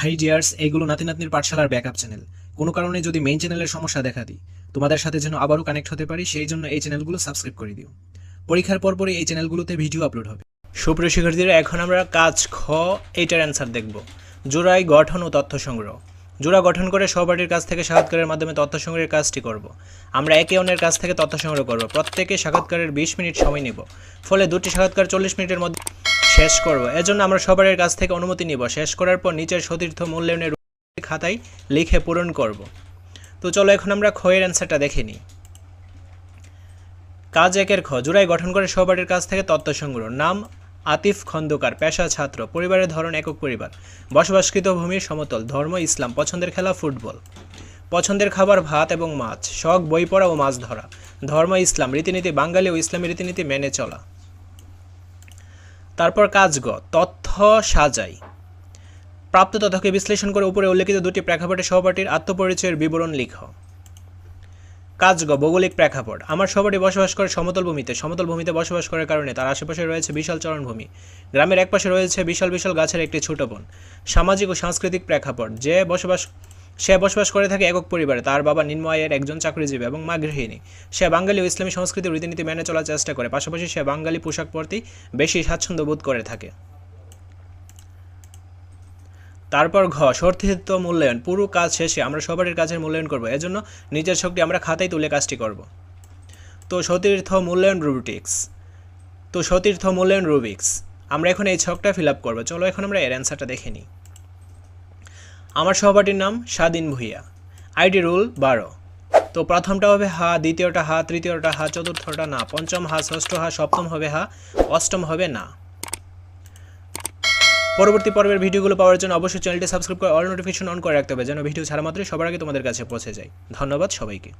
High dears, এগুলো নাতি নাতনির পাঠশালার ব্যাকআপ চ্যানেল। কোনো কারণে যদি মেইন চ্যানেলের সমস্যা দেখা দিই, তোমাদের সাথে যেন আবারও কানেক্ট হতে পারি, সেই জন্য এই চ্যানেলগুলো সাবস্ক্রাইব করে দিও। পরীক্ষার পরপরই এই চ্যানেলগুলোতে ভিডিও আপলোড হবে। সুপ্রিয় শিক্ষার্থীরা, এখন আমরা কাজ খ এইটার অ্যান্সার দেখব। জোড়ায় গঠন ও তথ্য সংগ্রহ। জোড়া গঠন করে সহপাঠীর কাছ থেকে সাক্ষাৎকারের মাধ্যমে তথ্য সংগ্রহের কাজটি করব। আমরা একে অন্যের কাছ থেকে তথ্য সংগ্রহ করব। প্রত্যেকে সাক্ষাৎকারের 20 মিনিট সময় নেব। ফলে দুটি সাক্ষাৎকার 40 মিনিটের মধ্যে শেষ করব। এজন্য আমরা সহপাঠীর কাছ থেকে অনুমতি নিব। শেষ করার পর নিচের সতীর্থ মূল্যায়নের খাতায় লিখে পূরণ করব। তো চলো এখন আমরা খ এর অ্যান্সারটা দেখে নিই। কাজ একের খ, জোড়ায় গঠন করে সহপাঠীর কাছ থেকে তথ্য সংগ্রহ। নাম আতিফ খন্দকার, পেশা ছাত্র, পরিবারের ধরন একক পরিবার, বসবাসকৃত ভূমি সমতল, ধর্ম ইসলাম, পছন্দের খেলা ফুটবল, পছন্দের খাবার ভাত এবং মাছ, শখ বই পড়া ও মাছ ধরা, ধর্ম ইসলাম, রীতিনীতি বাঙালি ও ইসলামী রীতিনীতি মেনে চলা। তারপর কাজ গ, তথ্য সাজাই। প্রাপ্ত তথ্যকে বিশ্লেষণ করে উপরে উল্লেখিত দুটি প্রেক্ষাপটে সহপাঠীর আত্মপরিচয়ের বিবরণ লিখ। কাজ গ, ভৌগোলিক প্রেক্ষাপট। আমার সহপাঠী বসবাস করে সমতল ভূমিতে। সমতল ভূমিতে বসবাস করার কারণে তার আশেপাশে রয়েছে বিশাল চরণভূমি। গ্রামের একপাশে রয়েছে বিশাল বিশাল গাছের একটি ছোট বন। সামাজিক ও সাংস্কৃতিক প্রেক্ষাপট। সে বসবাস করে থাকে একক পরিবারে। তার বাবা নিম্ন আয়ের একজন চাকরিজীবী এবং মা গৃহিণী। সে বাঙালি ও ইসলামী সংস্কৃতি ও রীতিনীতি মেনে চলার চেষ্টা করে। পাশাপাশি সে বাঙালি পোশাক পরতেই বেশি স্বাচ্ছন্দ্য বোধ করে থাকে। তারপর ঘ, সতীর্থ মূল্যায়ন। পুরো কাজ শেষে আমরা সহপাঠীর কাজের মূল্যায়ন করব। এজন্য নিচের ছকটি আমরা খাতায় তুলে কাজটি করব। তো সতীর্থ মূল্যায়ন রুবিক্স। আমরা এখন এই ছকটা ফিল আপ করবো। চলো এখন আমরা এর অ্যান্সারটা দেখে নিই। আমার সহপাঠীর নাম স্বাধীন ভূঁইয়া। ID rule 12। তো প্রথমটা হবে হা, দ্বিতীয়টা হা, তৃতীয়টা হা, চতুর্থটা না, পঞ্চম হা, ষষ্ঠ হা, সপ্তম হবে হা, অষ্টম হবে না। পরবর্তী পর্বের ভিডিওগুলো পাওয়ার জন্য অবশ্যই চ্যানেলটি সাবস্ক্রাইব করে অল নোটিফিকেশন অন করে রাখতে হবে, যেন ভিডিও ছাড়া মাত্রই সবার আগে তোমাদের কাছে পৌঁছে যায়। ধন্যবাদ সবাইকে।